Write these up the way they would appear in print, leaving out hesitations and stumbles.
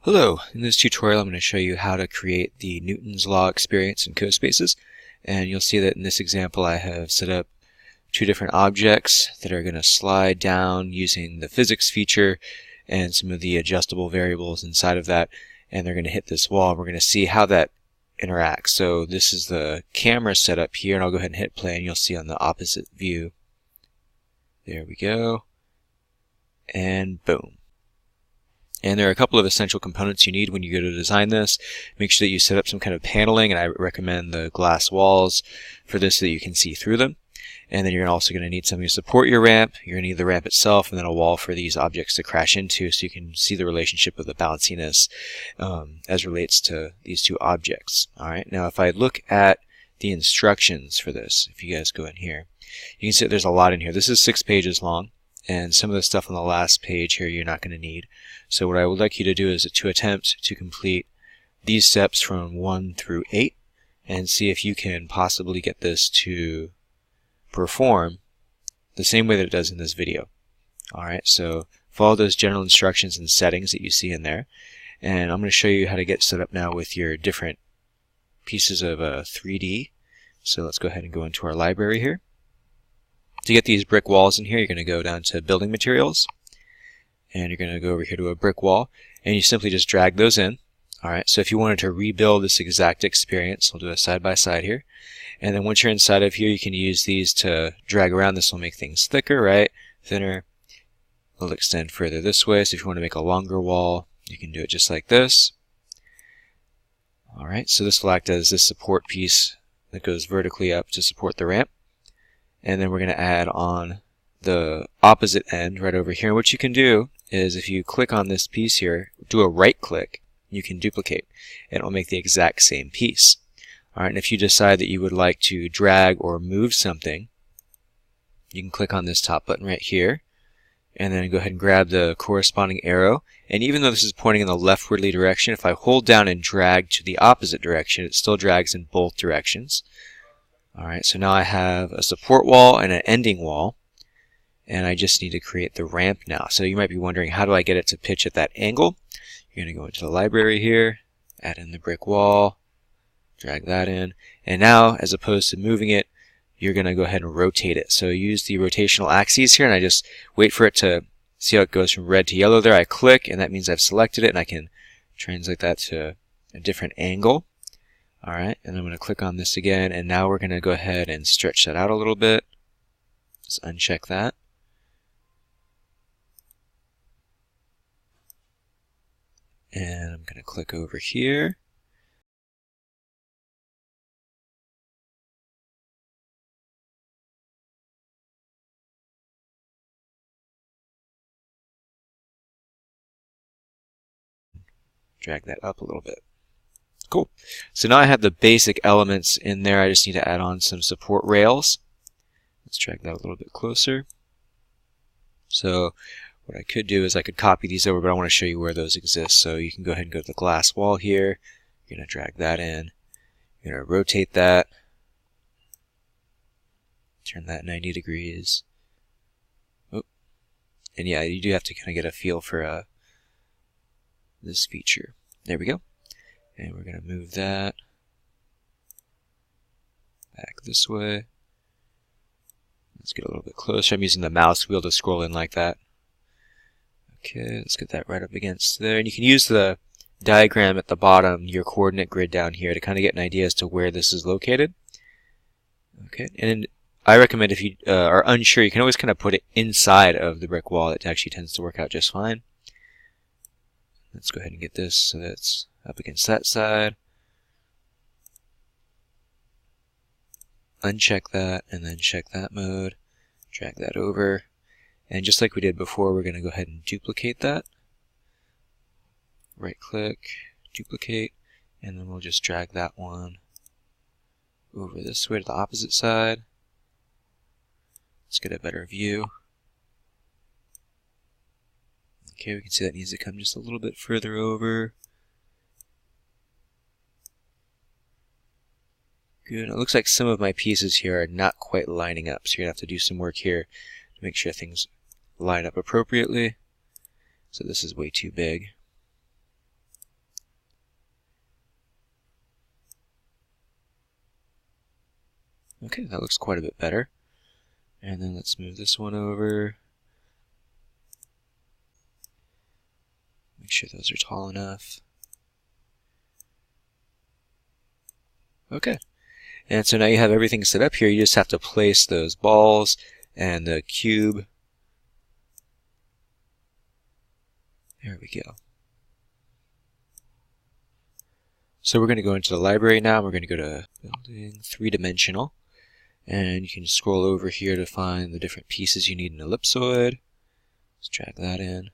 Hello, in this tutorial I'm going to show you how to create the Newton's Law experience in CoSpaces, and you'll see that in this example I have set up two different objects that are going to slide down using the physics feature and some of the adjustable variables inside of that, and they're going to hit this wall. We're going to see how that interacts. So this is the camera set up here, and I'll go ahead and hit play and you'll see on the opposite view. There we go, and boom. And there are a couple of essential components you need when you go to design this. Make sure that you set up some kind of paneling, and I recommend the glass walls for this so that you can see through them. And then you're also going to need something to support your ramp. You're going to need the ramp itself and then a wall for these objects to crash into so you can see the relationship of the bounciness as relates to these two objects. Alright, now if I look at the instructions for this, if you guys go in here, you can see that there's a lot in here. This is 6 pages long. And some of the stuff on the last page here you're not going to need. So what I would like you to do is to attempt to complete these steps from 1 through 8 and see if you can possibly get this to perform the same way that it does in this video. Alright, so follow those general instructions and settings that you see in there. And I'm going to show you how to get set up now with your different pieces of 3D. So let's go ahead and go into our library here. To get these brick walls in here, you're going to go down to Building Materials, and you're going to go over here to a brick wall, and you simply just drag those in. Alright, so if you wanted to rebuild this exact experience, we'll do a side-by-side here. And then once you're inside of here, you can use these to drag around. This will make things thicker, right? Thinner. It'll extend further this way, so if you want to make a longer wall, you can do it just like this. Alright, so this will act as this support piece that goes vertically up to support the ramp. And then we're going to add on the opposite end right over here. And what you can do is if you click on this piece here, do a right click, you can duplicate, and it will make the exact same piece. Alright, and if you decide that you would like to drag or move something, you can click on this top button right here, and then go ahead and grab the corresponding arrow. And even though this is pointing in the leftwardly direction, if I hold down and drag to the opposite direction, it still drags in both directions. Alright, so now I have a support wall and an ending wall, and I just need to create the ramp now. So you might be wondering, how do I get it to pitch at that angle? You're going to go into the library here, add in the brick wall, drag that in, and now, as opposed to moving it, you're going to go ahead and rotate it. So use the rotational axes here, and I just wait for it to see how it goes from red to yellow there. I click, and that means I've selected it, and I can translate that to a different angle. Alright, and I'm going to click on this again, and now we're going to go ahead and stretch that out a little bit. Just uncheck that. And I'm going to click over here. Drag that up a little bit. Cool. So now I have the basic elements in there. I just need to add on some support rails. Let's drag that a little bit closer. So what I could do is I could copy these over, but I want to show you where those exist. So you can go ahead and go to the glass wall here. You're going to drag that in. You're going to rotate that. Turn that 90 degrees. Oh. And yeah, you do have to kind of get a feel for this feature. There we go. And we're going to move that back this way. Let's get a little bit closer. I'm using the mouse wheel to scroll in like that. Okay, let's get that right up against there. And you can use the diagram at the bottom, your coordinate grid down here, to kind of get an idea as to where this is located. Okay, and I recommend if you are unsure, you can always kind of put it inside of the brick wall. It actually tends to work out just fine. Let's go ahead and get this so that's up against that side. Uncheck that and then check that mode. Drag that over. And just like we did before, we're going to go ahead and duplicate that. Right click, duplicate, and then we'll just drag that one over this way to the opposite side. Let's get a better view. Okay, we can see that needs to come just a little bit further over. Good. It looks like some of my pieces here are not quite lining up, so you're going to have to do some work here to make sure things line up appropriately. So this is way too big. Okay, that looks quite a bit better. And then let's move this one over. Make sure those are tall enough. Okay. And so now you have everything set up here. You just have to place those balls and the cube. There we go. So we're going to go into the library now. We're going to go to Building 3-Dimensional. And you can scroll over here to find the different pieces you need in an ellipsoid. Let's drag that in.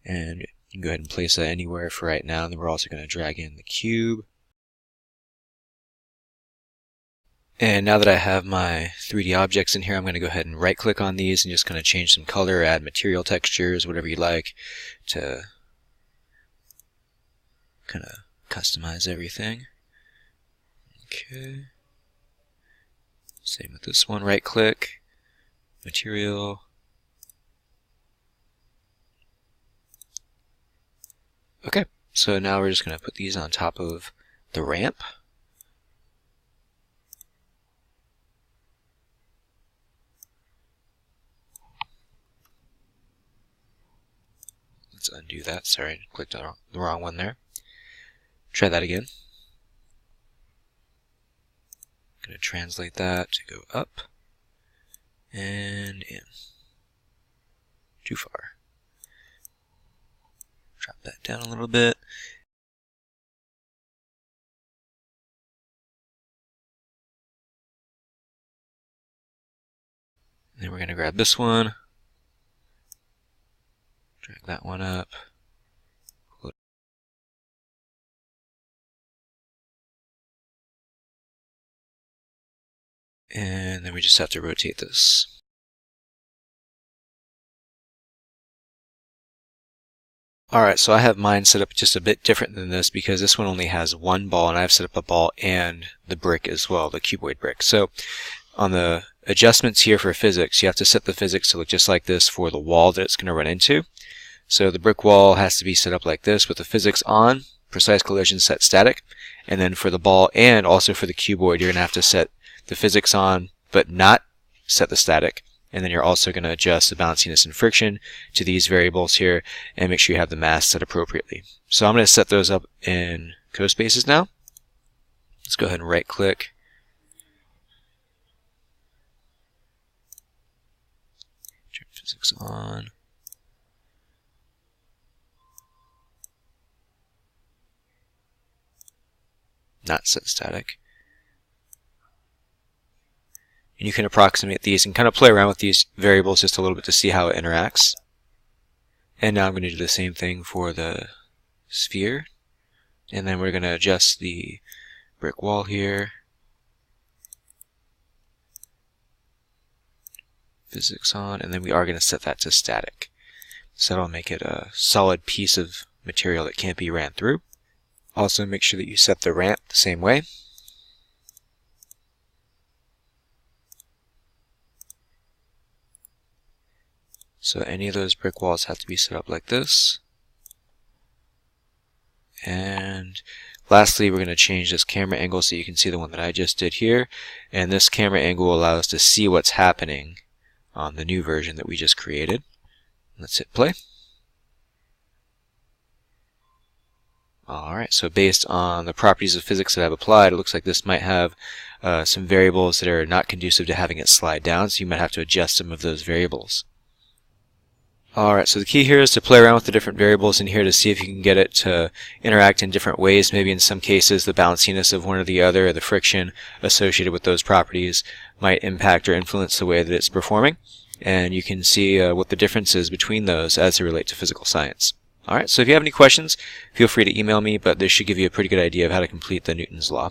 And you can go ahead and place that anywhere for right now. And then we're also going to drag in the cube. And now that I have my 3D objects in here, I'm going to go ahead and right click on these and just kind of change some color, add material textures, whatever you like, to kind of customize everything. Okay. Same with this one, right click, material. Okay, so now we're just going to put these on top of the ramp. Let's undo that. Sorry, I clicked on the wrong one there. Try that again. I'm going to translate that to go up and in. Too far. Drop that down a little bit. And then we're going to grab this one. Drag that one up. And then we just have to rotate this. Alright, so I have mine set up just a bit different than this because this one only has one ball and I've set up a ball and the brick as well, the cuboid brick. So on the adjustments here for physics, you have to set the physics to look just like this for the wall that it's going to run into. So the brick wall has to be set up like this with the physics on, precise collision set static, and then for the ball and also for the cuboid, you're going to have to set the physics on, but not set the static. And then you're also going to adjust the bounciness and friction to these variables here and make sure you have the mass set appropriately. So I'm going to set those up in CoSpaces now. Let's go ahead and right click. Turn physics on. Not set static. And you can approximate these and kind of play around with these variables just a little bit to see how it interacts. And now I'm going to do the same thing for the sphere. And then we're going to adjust the brick wall here. Physics on, and then we are going to set that to static. So that'll make it a solid piece of material that can't be ran through. Also make sure that you set the ramp the same way. So any of those brick walls have to be set up like this. And lastly, we're going to change this camera angle so you can see the one that I just did here. And this camera angle will allow us to see what's happening on the new version that we just created. Let's hit play. Alright, so based on the properties of physics that I've applied, it looks like this might have some variables that are not conducive to having it slide down, so you might have to adjust some of those variables. Alright, so the key here is to play around with the different variables in here to see if you can get it to interact in different ways. Maybe in some cases the bounciness of one or the other, or the friction associated with those properties might impact or influence the way that it's performing. And you can see what the difference is between those as they relate to physical science. Alright, so if you have any questions, feel free to email me, but this should give you a pretty good idea of how to complete the Newton's Law.